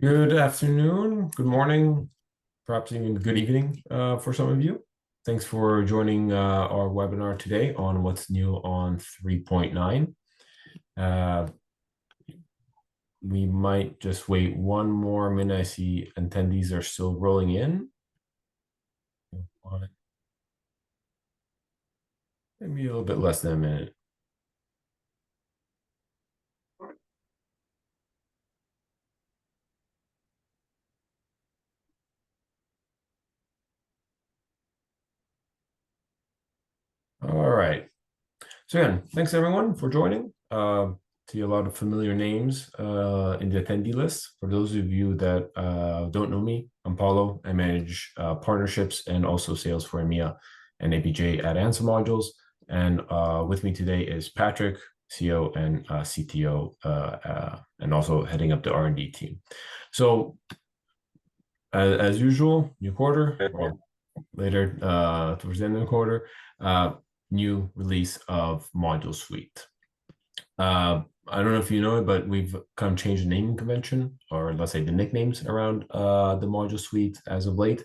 Good afternoon, good morning, perhaps even good evening for some of you. Thanks for joining our webinar today on what's new on 3.9. We might just wait one more minute. I see attendees are still rolling in. Maybe a little bit less than a minute. All right. So again, thanks everyone for joining. See a lot of familiar names in the attendee list. For those of you that don't know me, I'm Paulo. I manage partnerships and also sales for EMEA and APJ at Answer Modules. And with me today is Patrick, CEO and CTO, and also heading up the R&D team. So as usual, new quarter, or later towards the end of the quarter, new release of Module Suite. I don't know if you know it, but we've kind of changed the naming convention, or let's say the nicknames around the Module Suite as of late.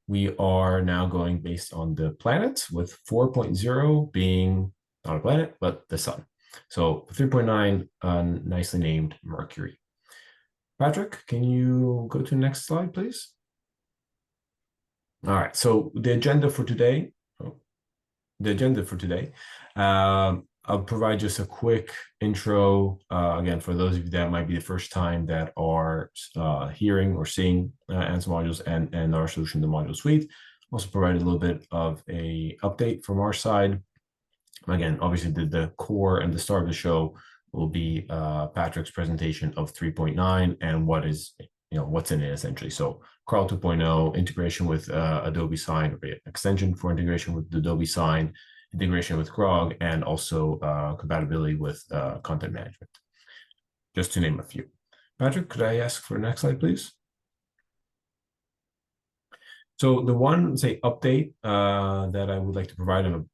We are now going based on the planets, with 4.0 being not a planet, but the sun. So 3.9, nicely named Mercury. Patrick, can you go to the next slide, please? All right, so the agenda for today, I'll provide just a quick intro, again, for those of you that might be the first time that are hearing or seeing Answer Modules and our solution, the Module Suite. Also provide a little bit of a update from our side. Again, obviously the core and the start of the show will be Patrick's presentation of 3.9 and what's in it essentially. So Crawl 2.0, integration with Adobe Sign, or extension for integration with Adobe Sign, integration with Grog, and also compatibility with content management, just to name a few. Patrick, could I ask for the next slide, please? So the one, say, update that I would like to provide, and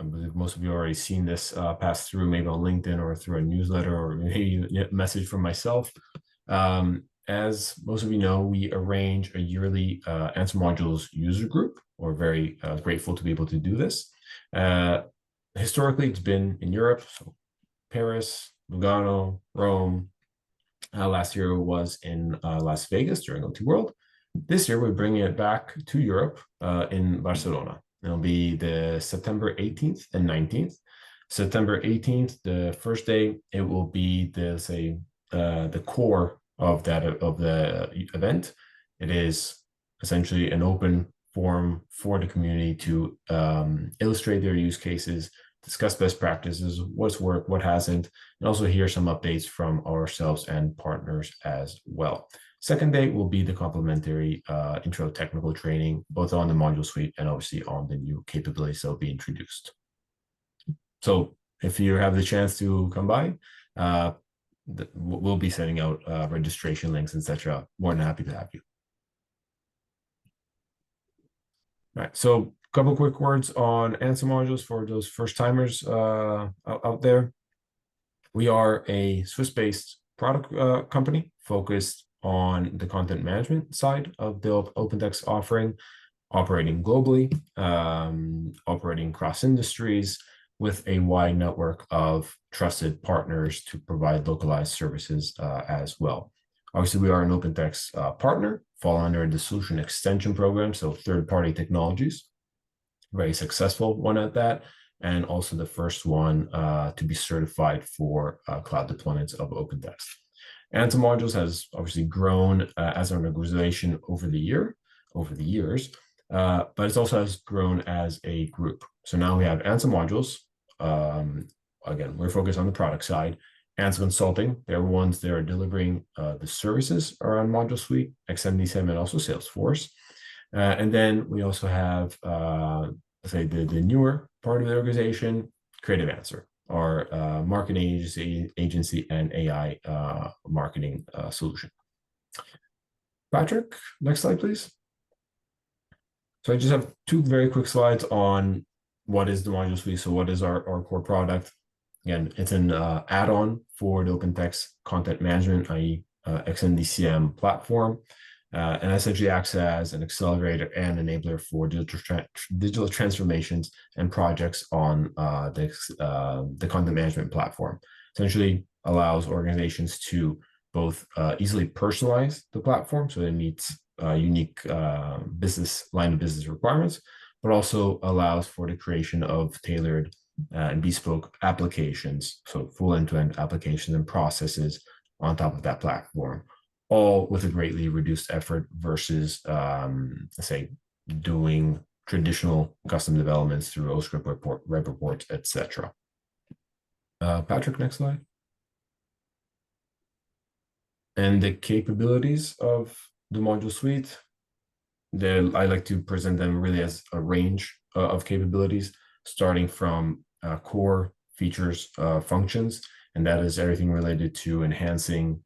I believe most of you already seen this pass through, maybe on LinkedIn or through a newsletter or maybe a message from myself. As most of you know, we arrange a yearly Answer Modules user group. We're very grateful to be able to do this. Historically, it's been in Europe, so Paris, Lugano, Rome. Last year was in Las Vegas during OT World. This year, we're bringing it back to Europe in Barcelona. It'll be the September 18th and 19th. September 18th, the first day, it will be the core of the event. It is essentially an open forum for the community to illustrate their use cases, discuss best practices, what's worked, what hasn't, and also hear some updates from ourselves and partners as well. Second day will be the complimentary intro technical training, both on the Module Suite and obviously on the new capabilities that will be introduced. So if you have the chance to come by, we'll be sending out registration links, etc. More than happy to have you. All right, so a couple quick words on Answer Modules for those first timers out there. We are a Swiss-based product company focused on the content management side of the OpenText offering, operating globally, operating across industries, with a wide network of trusted partners to provide localized services as well. Obviously, we are an OpenText partner, fall under the Solution Extension Program, so third-party technologies. Very successful one at that, and also the first one to be certified for cloud deployments of OpenText. Answer Modules has obviously grown as an organization over the years, but it also has grown as a group. So now we have Answer Modules. Again, we're focused on the product side. Answer Consulting, they're ones that are delivering the services around Module Suite, XMDSM, and also Salesforce. And then we also have, let's say, the newer part of the organization, Creative Answer, our marketing agency and AI marketing solution. Patrick, next slide, please. So I just have two very quick slides on what is the Module Suite. So what is our core product? Again, it's an add-on for the OpenText content management, i.e. XNDCM platform, and essentially acts as an accelerator and enabler for digital transformations and projects on the content management platform. Essentially allows organizations to both easily personalize the platform so it meets unique business requirements, but also allows for the creation of tailored and bespoke applications, so full end-to-end applications and processes on top of that platform, all with a greatly reduced effort versus, say, doing traditional custom developments through OScript, web reports, etc. Patrick, next slide. And the capabilities of the module suite, I like to present them really as a range of capabilities, starting from core features, functions, and that is everything related to enhancing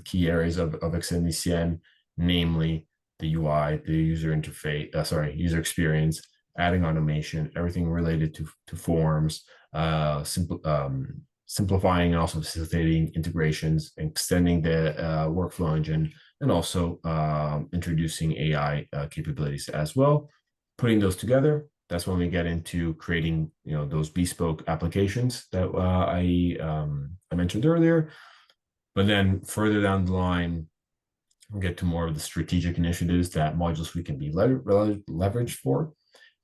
key areas of XNDCN, namely the UI, the user interface, user experience, adding automation, everything related to forms, simplifying and also facilitating integrations, extending the workflow engine, and also introducing AI capabilities as well. Putting those together, that's when we get into creating, those bespoke applications that I mentioned earlier. But then further down the line, we'll get to more of the strategic initiatives that Module Suite can be leveraged for.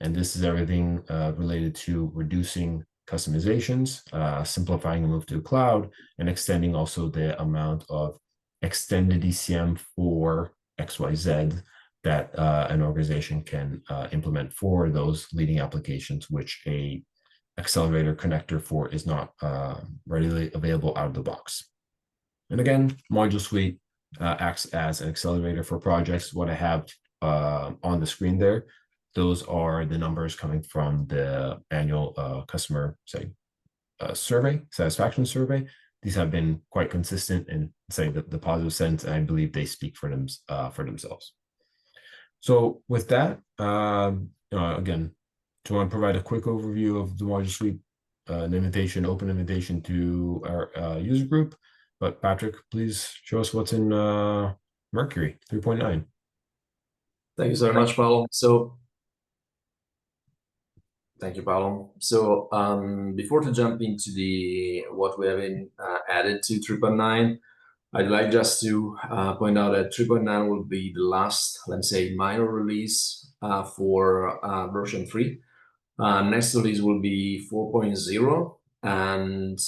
And this is everything related to reducing customizations, simplifying the move to the cloud, and extending also the amount of extended ECM for XYZ that an organization can implement for those leading applications, which a accelerator connector for is not readily available out of the box. And again, Module Suite acts as an accelerator for projects. What I have on the screen there, those are the numbers coming from the annual customer satisfaction survey. These have been quite consistent in the positive sense, and I believe they speak for themselves. So with that, again, to want to provide a quick overview of the Module Suite, an open invitation to our user group. But Patrick, please show us what's in Mercury 3.9. Thank you so much, Paolo. Thank you, Paolo. So before to jump into what we have added to 3.9, I'd like just to point out that 3.9 will be the last, let's say, minor release for version 3. Next release will be 4.0, and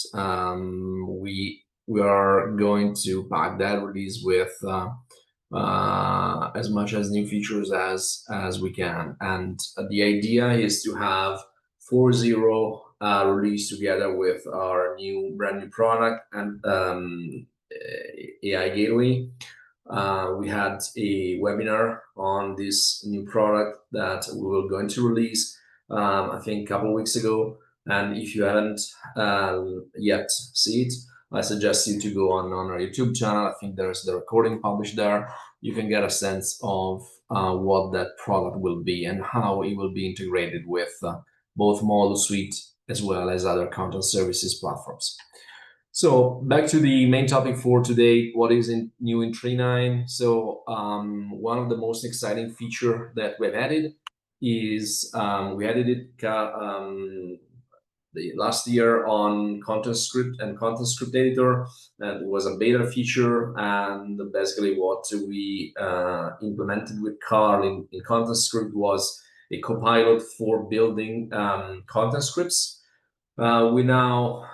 we are going to pack that release with as much as new features as we can. And the idea is to have 4.0 release together with our brand new product and AI Gateway. We had a webinar on this new product that we were going to release, I think, a couple of weeks ago. And if you haven't yet seen it, I suggest you to go on our YouTube channel. I think there's the recording published there. You can get a sense of what that product will be and how it will be integrated with both Module Suite as well as other content services platforms. So back to the main topic for today, what is new in 3.9? So one of the most exciting feature that we've added is we added it last year on Content Script and Content Script Editor. That was a beta feature, and basically what we implemented with Carl in Content Script was a copilot for building content scripts. We now,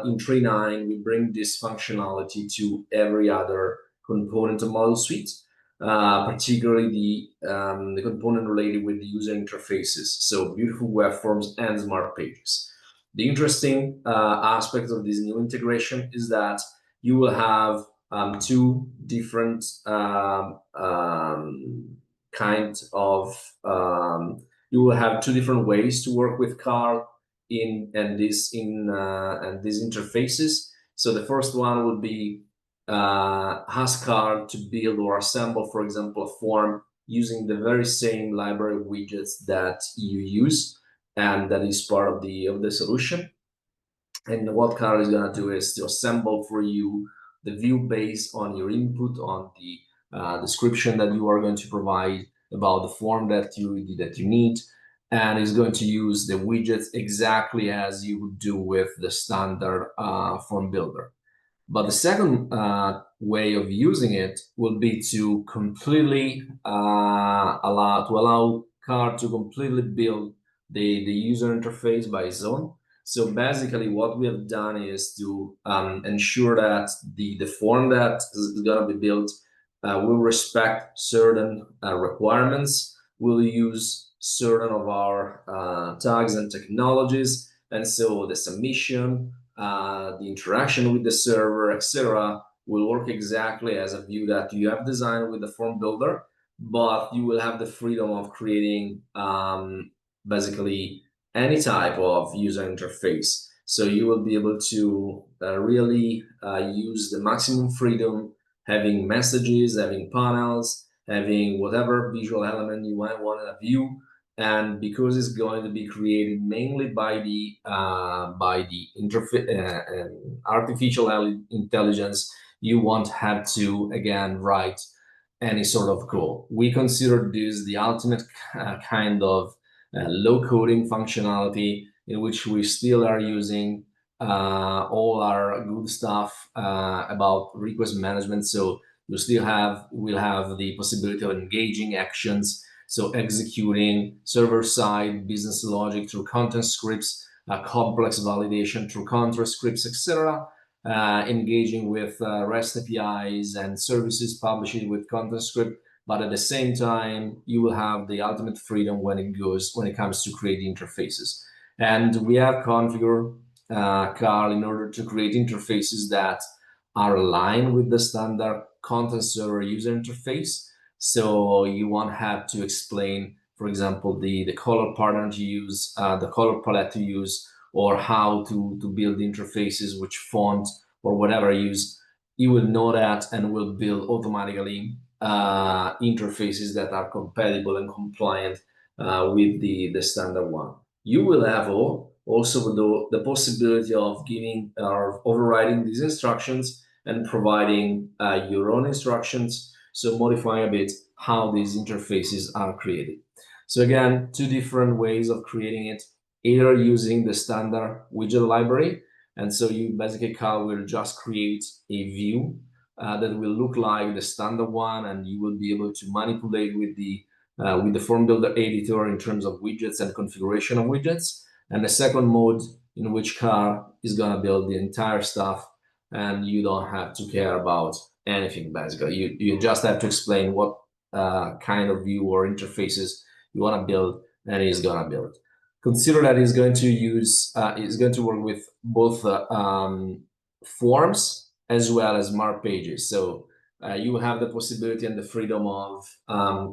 in 3.9, we bring this functionality to every other component of Module Suite, particularly the component related with the user interfaces, so beautiful web forms and smart pages. The interesting aspect of this new integration is that you will have two different you will have two different ways to work with Carl in these interfaces. So the first one would be ask Carl to build or assemble, for example, a form using the very same library widgets that you use, and that is part of the solution. And what Carl is going to do is to assemble for you the view based on your input, on the description that you are going to provide about the form that you need, and is going to use the widgets exactly as you would do with the standard form builder. But the second way of using it will be to completely allow Car to completely build the user interface by its own. So basically, what we have done is to ensure that the form that is going to be built will respect certain requirements. We'll use certain of our tags and technologies, and so the submission, the interaction with the server, etc., will work exactly as a view that you have designed with the form builder, but you will have the freedom of creating basically any type of user interface. So you will be able to really use the maximum freedom, having messages, having panels, having whatever visual element you might want to view. And because it's going to be created mainly by the artificial intelligence, you won't have to again write any sort of code. We consider this the ultimate kind of low coding functionality in which we still are using all our good stuff about request management. So we'll have the possibility of engaging actions, so executing server-side business logic through content scripts, complex validation through control scripts, etc. Engaging with REST APIs and services publishing with content script. But at the same time, you will have the ultimate freedom when it comes to creating interfaces. And we have configured Carl in order to create interfaces that are aligned with the standard content server user interface. So you won't have to explain, for example, the color pattern to use, the color palette to use, or how to build interfaces, which font or whatever use. You will know that and will build automatically interfaces that are compatible and compliant with the standard one. You will have also the possibility of giving or overriding these instructions and providing your own instructions, so modifying a bit how these interfaces are created. So again, two different ways of creating it, either using the standard widget library, and so you basically will just create a view that will look like the standard one, and you will be able to manipulate with the form builder editor in terms of widgets and configuration of widgets. And the second mode in which Car is gonna build the entire stuff, and you don't have to care about anything basically. You just have to explain what kind of view or interfaces you want to build, and he's gonna build. Consider that he's going to work with both forms as well as marked pages. So you have the possibility and the freedom of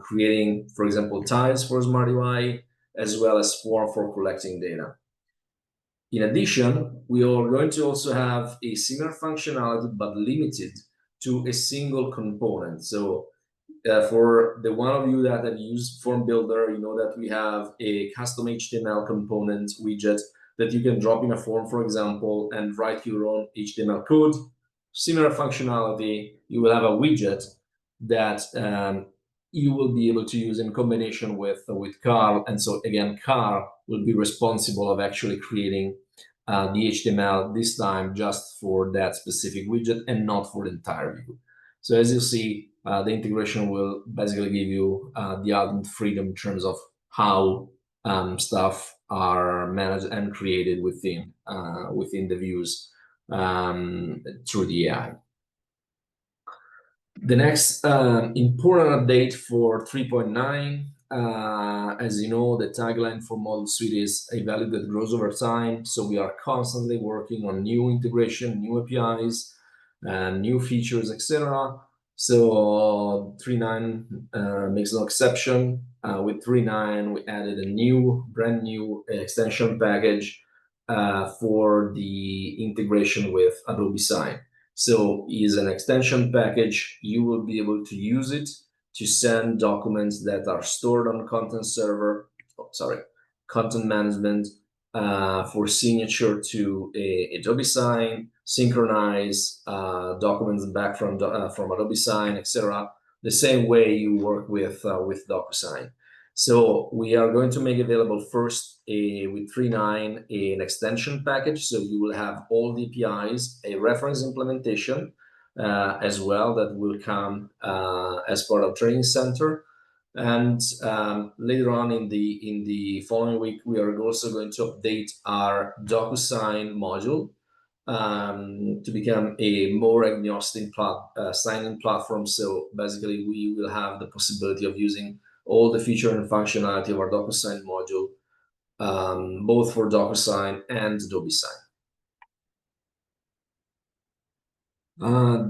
creating, for example, tiles for Smart UI, as well as form for collecting data. In addition, we are going to also have a similar functionality, but limited to a single component. So for the one of you that have used Form Builder, you know that we have a custom HTML component widget that you can drop in a form, for example, and write your own HTML code. Similar functionality, you will have a widget that you will be able to use in combination with Carl. And so again, Carl will be responsible of actually creating the HTML, this time just for that specific widget and not for the entire view. So as you see, the integration will basically give you the ultimate freedom in terms of how stuff are managed and created within the views through the AI. The next important update for 3.9, as you know, the tagline for Model Suite is a value that grows over time. So we are constantly working on new integration, new APIs, and new features, etc. So 3.9 makes no exception. With 3.9, we added a brand new extension package for the integration with Adobe Sign. So is an extension package. You will be able to use it to send documents that are stored on content management for signature to Adobe Sign, synchronize documents back from Adobe Sign, etc. The same way you work with DocuSign. So we are going to make available first with 3.9 an extension package. So you will have all the APIs, a reference implementation as well that will come as part of Training Center. And later on in the following week, we are also going to update our DocuSign module to become a more agnostic signing platform. So basically, we will have the possibility of using all the feature and functionality of our DocuSign module, both for DocuSign and Adobe Sign.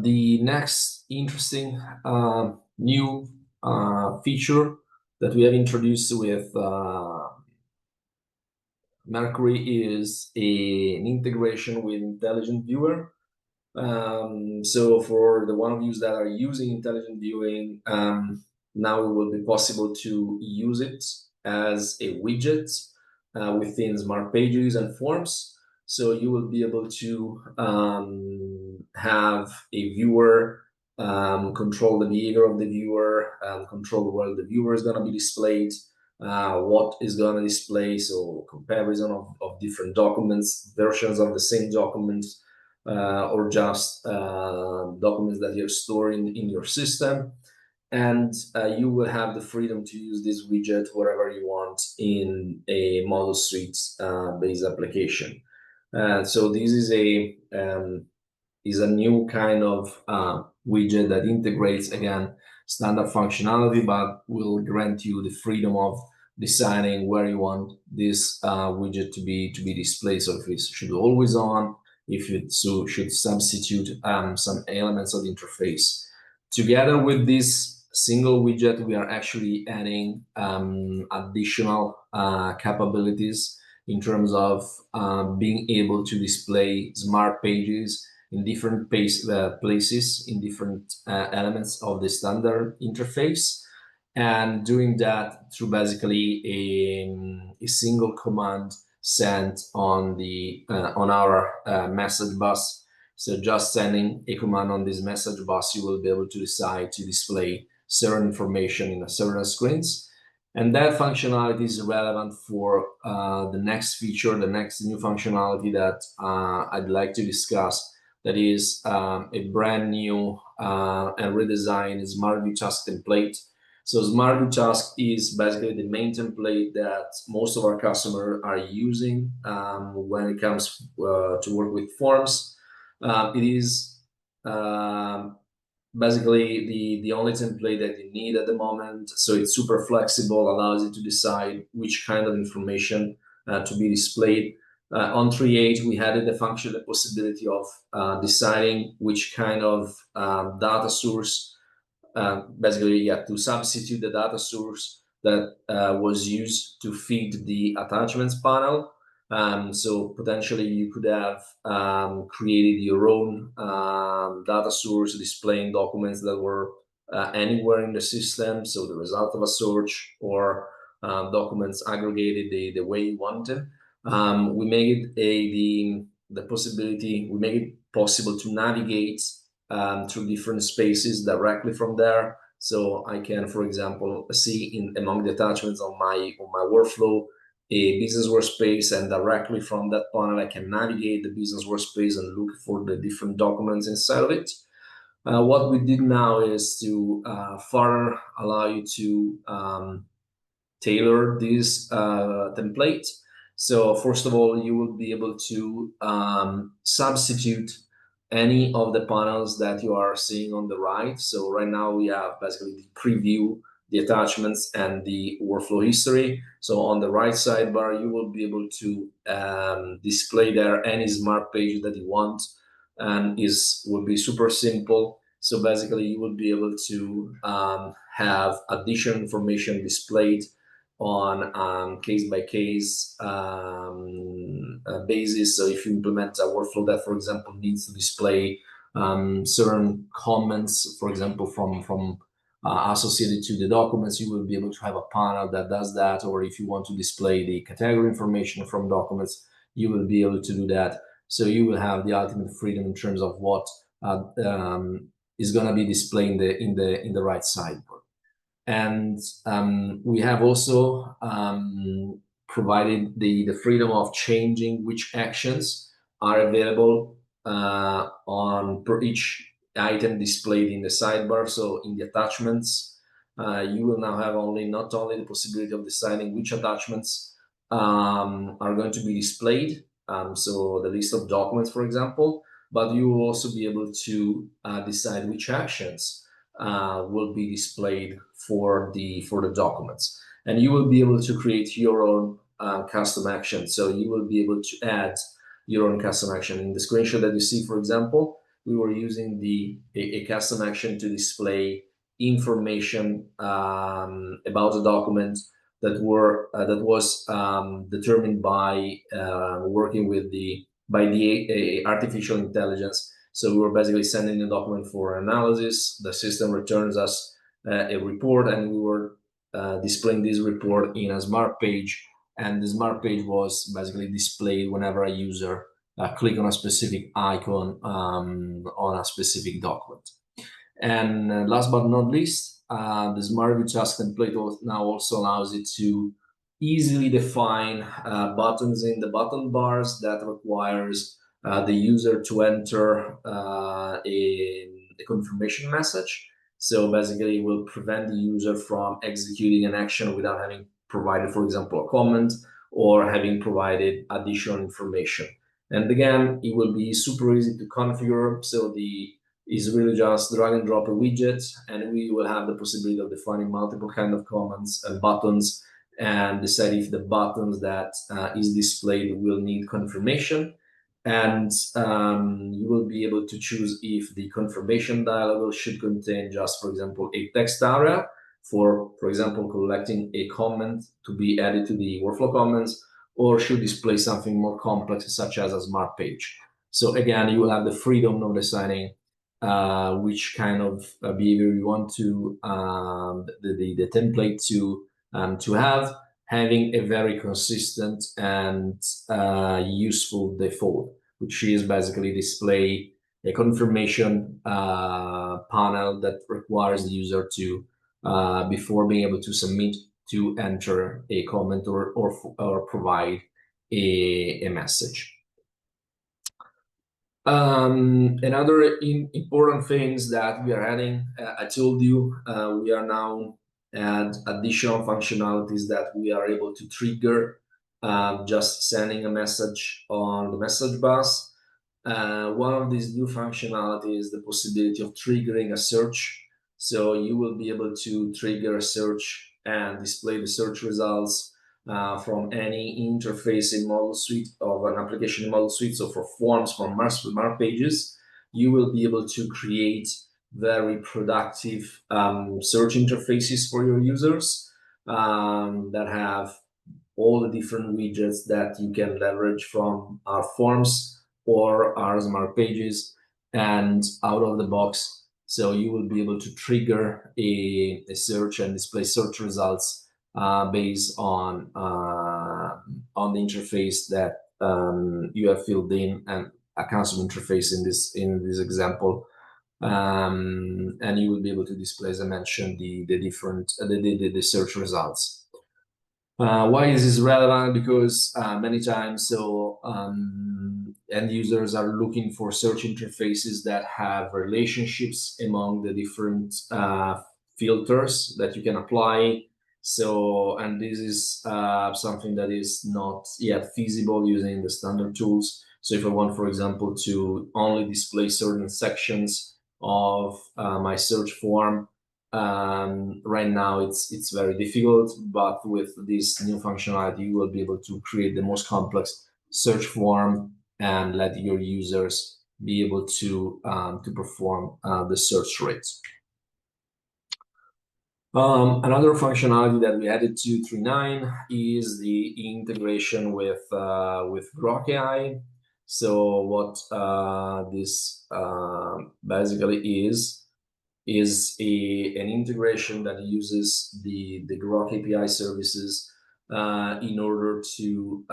The next interesting new feature that we have introduced with Mercury is an integration with Intelligent Viewer. So for the one of you that are using Intelligent Viewing, now it will be possible to use it as a widget within Smart Pages and Forms. So you will be able to have a viewer control the behavior of the viewer, control where the viewer is going to be displayed, what is going to display, so comparison of different documents, versions of the same documents, or just documents that you're storing in your system. And you will have the freedom to use this widget wherever you want in a model suite based application. So this is a new kind of widget that integrates, again, standard functionality, but will grant you the freedom of deciding where you want this widget to be displayed. So if it should be always on, if it should substitute some elements of the interface. Together with this single widget, we are actually adding additional capabilities in terms of being able to display Smart Pages in different places, in different elements of the standard interface, and doing that through basically a single command sent on our message bus. So just sending a command on this message bus, you will be able to decide to display certain information in certain screens. And that functionality is relevant for the next feature, the next new functionality that I'd like to discuss. That is a brand new and redesigned Smart View Task template. So Smart View Task is basically the main template that most of our customers are using when it comes to work with forms. It is basically the only template that you need at the moment. So it's super flexible, allows you to decide which kind of information to be displayed. On 3.8, we added the possibility of deciding which kind of data source, basically, to substitute the data source that was used to feed the attachments panel. So potentially you could have created your own data source displaying documents that were anywhere in the system. So the result of a search or documents aggregated the way you wanted. We made we make it possible to navigate through different spaces directly from there. So I can, for example, see among the attachments on my workflow a business workspace, and directly from that panel I can navigate the business workspace and look for the different documents inside of it. What we did now is to further allow you to tailor this template. So first of all, you will be able to substitute any of the panels that you are seeing on the right. So right now we have basically the preview, the attachments, and the workflow history. So on the right sidebar, you will be able to display there any Smart Page that you want, and will be super simple. So basically you will be able to have additional information displayed on case-by-case basis. So if you implement a workflow that, for example, needs to display certain comments, for example, from associated to the documents, you will be able to have a panel that does that. Or if you want to display the category information from documents, you will be able to do that So you will have the ultimate freedom in terms of what is going to be displayed in the right sidebar. And we have also provided the freedom of changing which actions are available on per each item displayed in the sidebar. So in the attachments, you will now have not only the possibility of deciding which attachments are going to be displayed, so the list of documents, for example, but you will also be able to decide which actions will be displayed for the documents, and you will be able to create your own custom action. So you will be able to add your own custom action. In the screenshot that you see, for example, we were using a custom action to display information about a document that was determined by working with the artificial intelligence. So we were basically sending a document for analysis. The system returns us a report, and we were displaying this report in a smart page. And the smart page was basically displayed whenever a user click on a specific icon on a specific document. And last but not least, the Smart View Task template now also allows it to easily define buttons in the button bars that requires the user to enter a confirmation message. So basically, it will prevent the user from executing an action without having provided, for example, a comment or having provided additional information. And again, it will be super easy to configure. So is really just drag and drop a widget, and we will have the possibility of defining multiple kind of comments and buttons, and decide if the buttons that is displayed will need confirmation. And you will be able to choose if the confirmation dialog should contain just, for example, a text area for example, collecting a comment to be added to the workflow comments, or should display something more complex, such as a smart page. So again, you will have the freedom of deciding which kind of behavior you want to the template to have, having a very consistent and useful default, which is basically display a confirmation panel that requires the user to before being able to submit, to enter a comment or provide a message. Another important things that we are adding, I told you, we are now add additional functionalities that we are able to trigger just sending a message on the message bus. One of these new functionality is the possibility of triggering a search. So you will be able to trigger a search and display the search results from any interface in Model Suite of an application in Model Suite. So for forms, for smart pages, you will be able to create very productive search interfaces for your users that have all the different widgets that you can leverage from our forms or our smart pages, and out of the box. So you will be able to trigger a search and display search results based on the interface that you have filled in, and a custom interface in this example. And you will be able to display, as I mentioned, the different the search results. Why is this relevant? Because many times, end users are looking for search interfaces that have relationships among the different filters that you can apply. So, and this is something that is not yet feasible using the standard tools. So if I want, for example, to only display certain sections of my search form, right now it's very difficult, but with this new functionality, you will be able to create the most complex search form and let your users be able to perform the search rates. Another functionality that we added to 3.9 is the integration with Grok AI. So what this basically is an integration that uses the Grok API services in order to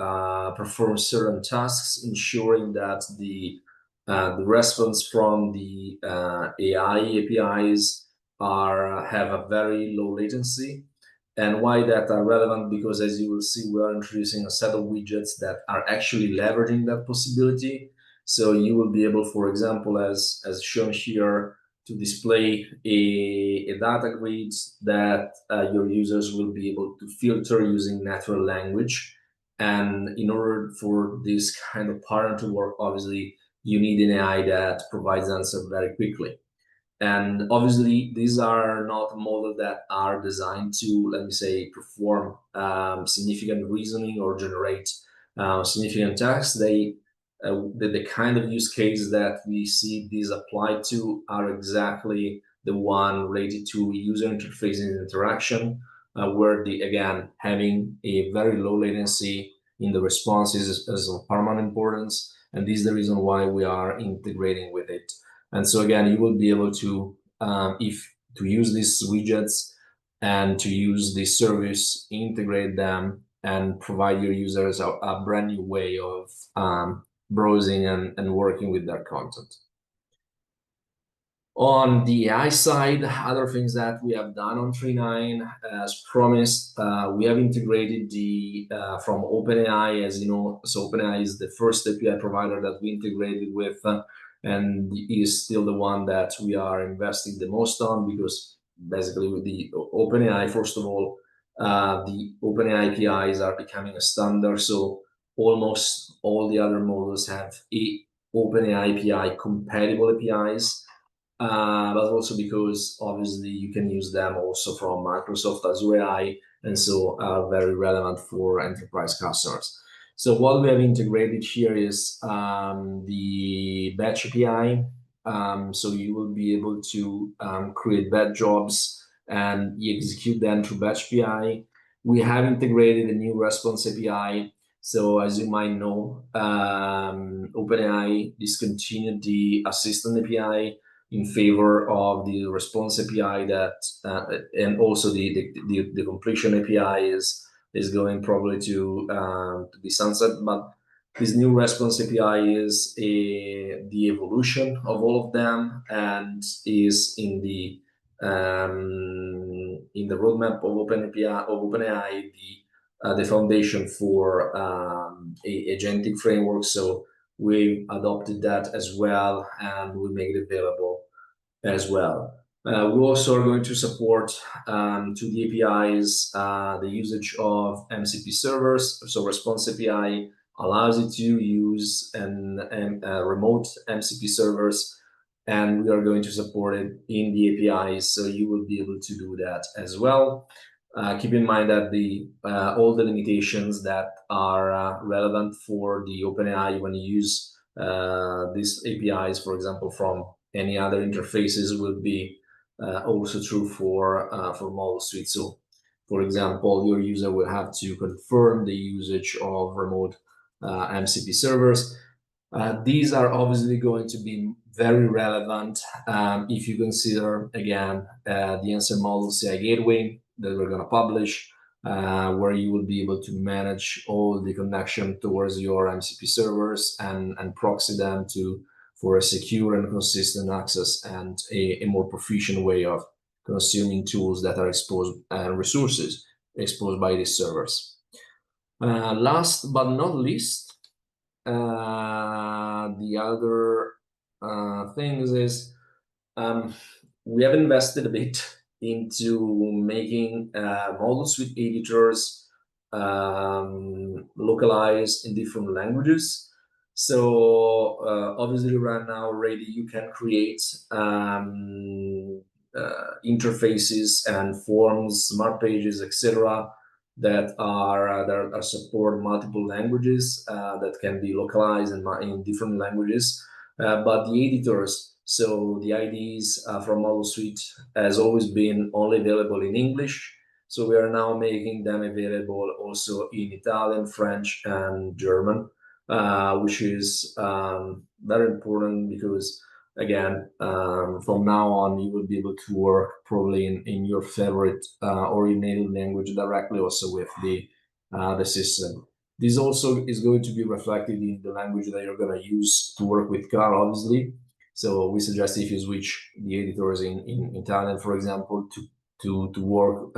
perform certain tasks, ensuring that the response from the AI APIs have a very low latency. And why that are relevant? Because as you will see, we are introducing a set of widgets that are actually leveraging that possibility. So you will be able, for example, as shown here, to display a data grid that your users will be able to filter using natural language. And in order for this kind of pattern to work, obviously, you need an AI that provides answer very quickly. And obviously, these are not models that are designed to, let me say, perform significant reasoning or generate significant text. The kind of use cases that we see these applied to are exactly the one related to user interface and interaction, where again, having a very low latency in the responses is of paramount importance. And this is the reason why we are integrating with it. And so again, you will be able to, if to use these widgets and to use this service, integrate them and provide your users a brand new way of browsing and working with their content. On the AI side, other things that we have done on 3.9, as promised, we have integrated from OpenAI, as you know. So OpenAI is the first API provider that we integrated with, and is still the one that we are investing the most on, because basically with the OpenAI, first of all, the OpenAI APIs are becoming a standard. So almost all the other models have OpenAI API compatible APIs. But also because obviously you can use them also from Microsoft Azure AI, and so are very relevant for enterprise customers. So what we have integrated here is the batch API. So you will be able to create batch jobs and you execute them through batch API. We have integrated a new response API. So as you might know, OpenAI discontinued the assistant API in favor of the response API and also the completion API is going probably to be sunset. But this new response API is the evolution of all of them and is in the roadmap of OpenAI, the foundation for a agentic framework. So we adopted that as well, and we make it available as well. We also are going to support to the APIs the usage of MCP servers. So Response API allows you to use remote MCP servers, and we are going to support it in the APIs, so you will be able to do that as well. Keep in mind that all the limitations that are relevant for the OpenAI when you use these APIs, for example, from any other interfaces, will be also true for Model Suite. So, for example, your user will have to confirm the usage of remote MCP servers. These are obviously going to be very relevant if you consider, again, the Answer Model CI Gateway that we're going to publish, where you will be able to manage all the connection towards your MCP servers and proxy them for a secure and consistent access and a more proficient way of consuming tools that are exposed and resources exposed by these servers. Last but not least, the other things is we have invested a bit into making Model Suite editors localized in different languages. So obviously right now already you can create interfaces and forms, smart pages, etc., that support multiple languages that can be localized in different languages. But the editors, so the IDs from Model Suite, has always been only available in English. So we are now making them available also in Italian, French, and German, which is very important because, again, from now on, you will be able to work probably in your favorite or in native language directly also with the the system. This also is going to be reflected in the language that you're going to use to work with car, obviously. So we suggest if you switch the editors in Italian, for example, to work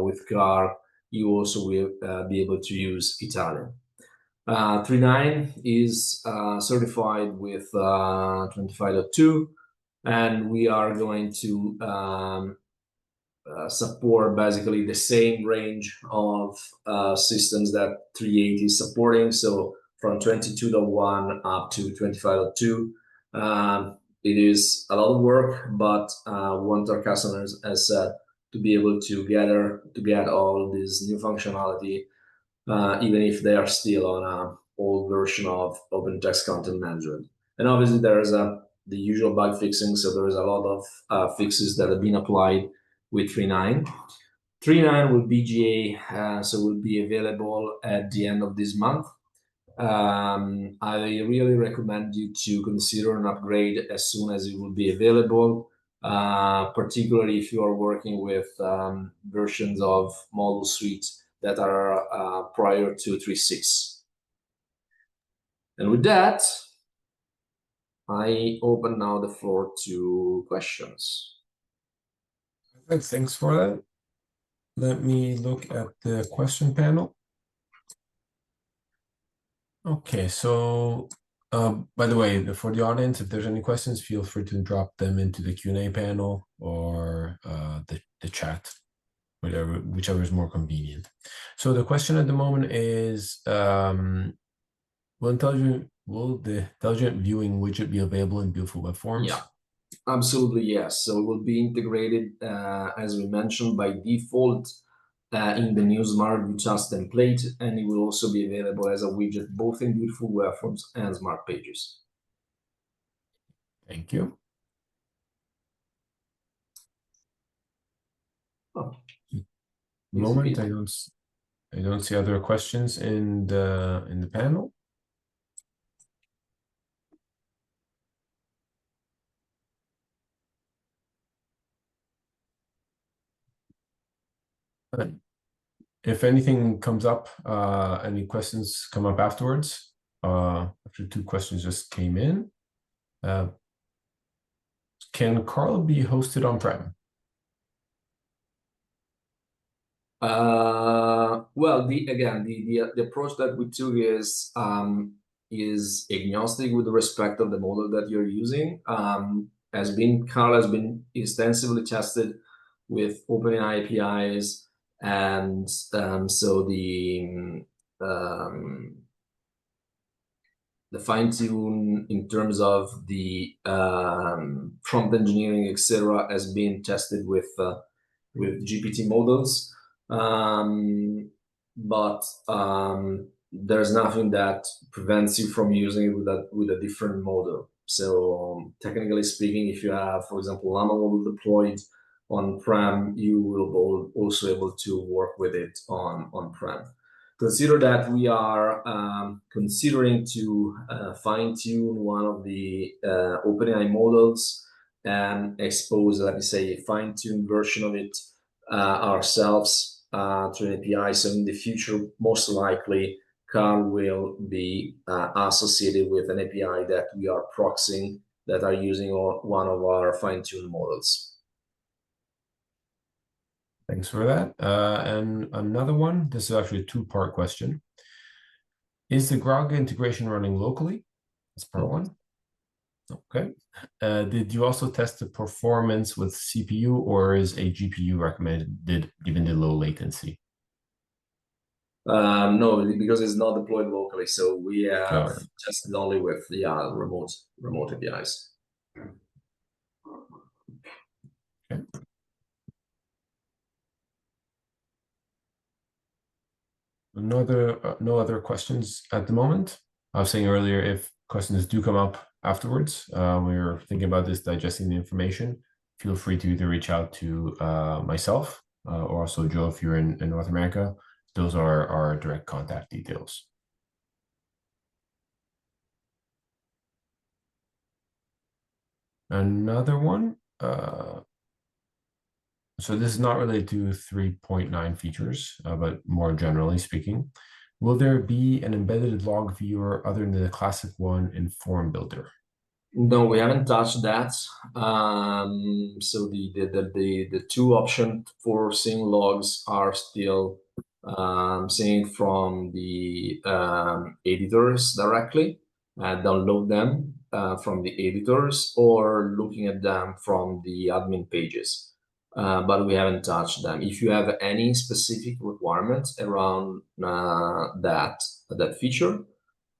with car, you also will be able to use Italian. 3.9 is certified with 25.2, and we are going to support basically the same range of systems that 3.8 is supporting. So from 22.1 up to 25.2. It is a lot of work, but we want our customers, as said, to be able to get all this new functionality, even if they are still on an old version of Open Text Content Management. And obviously there is the usual bug fixing, so there is a lot of fixes that have been applied with 3.9. 3.9 will be GA, so will be available at the end of this month. I really recommend you to consider an upgrade as soon as it will be available, particularly if you are working with versions of Model Suite that are prior to 3.6. And with that, I open now the floor to questions. Thanks for that. Let me look at the question panel. Okay, so by the way, for the audience, if there's any questions, feel free to drop them into the Q&A panel or the chat, whichever is more convenient. So the question at the moment is, will the intelligent viewing widget be available in beautiful web forms? Yeah, absolutely, yes. So it will be integrated, as we mentioned, by default in the new Smart View Task template, and it will also be available as a widget both in beautiful web forms and Smart Pages. Thank you. Oh, Moment, I don't see other questions in the panel. If anything comes up, any questions come up afterwards, after 2 questions just came in. Can Carl be hosted on-prem? Well, the approach that we took is agnostic with respect of the model that you're using. Carl has been extensively tested with OpenAI APIs, and so the fine tune in terms of the prompt engineering, etc., has been tested with GPT models. But there's nothing that prevents you from using it with a different model. So technically speaking, if you have, for example, Llama model deployed on-prem, you will also able to work with it on-prem. Consider that we are considering to fine-tune one of the OpenAI models and expose, let me say, a fine-tuned version of it ourselves to an API. So in the future, most likely, Carl will be associated with an API that we are proxying that are using one of our fine-tuned models. Thanks for that. And another one, this is actually a 2-part question. Is the Graga integration running locally? That's part 1. Okay. Did you also test the performance with CPU, or is a GPU recommended given the low latency? No, because it's not deployed locally, so we have tested only with remote APIs. Okay. No other questions at the moment. I was saying earlier, if questions do come up afterwards, we're thinking about this, digesting the information, feel free to either reach out to myself or also Joe if you're in North America. Those are our direct contact details. Another one. So this is not related to 3.9 features, but more generally speaking. Will there be an embedded log viewer other than the classic one in Form Builder? No, we haven't touched that. So the two options for seeing logs are still seeing from the editors directly, download them from the editors, or looking at them from the admin pages. But we haven't touched them. If you have any specific requirements around that feature,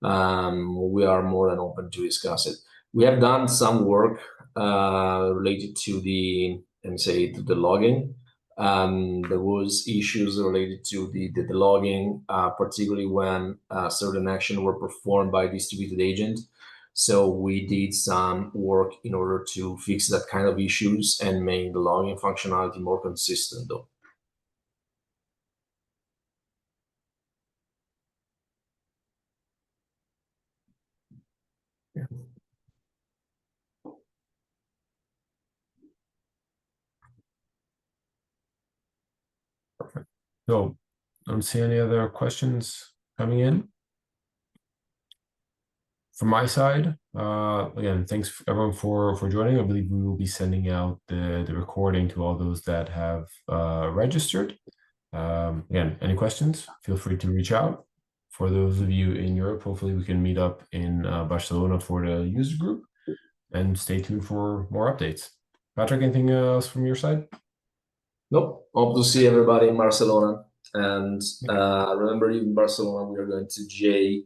we are more than open to discuss it. We have done some work related to let me say, to the logging. There was issues related to the logging, particularly when certain actions were performed by distributed agent. So we did some work in order to fix that kind of issues and make the logging functionality more consistent, though. Yeah. Perfect. So, I don't see any other questions coming in. From my side, again, thanks everyone for joining. I believe we will be sending out the recording to all those that have registered. Again, any questions, feel free to reach out. For those of you in Europe, hopefully we can meet up in Barcelona for the user group, and stay tuned for more updates. Patrick, anything else from your side? Nope. Hope to see everybody in Barcelona. And remember, in Barcelona, we are going to J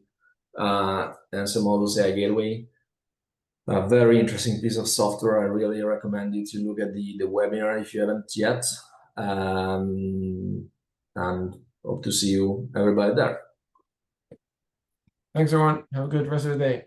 and some models AI Gateway. A very interesting piece of software. I really recommend you to look at the webinar if you haven't yet. And hope to see you everybody there. Thanks, everyone. Have a good rest of the day.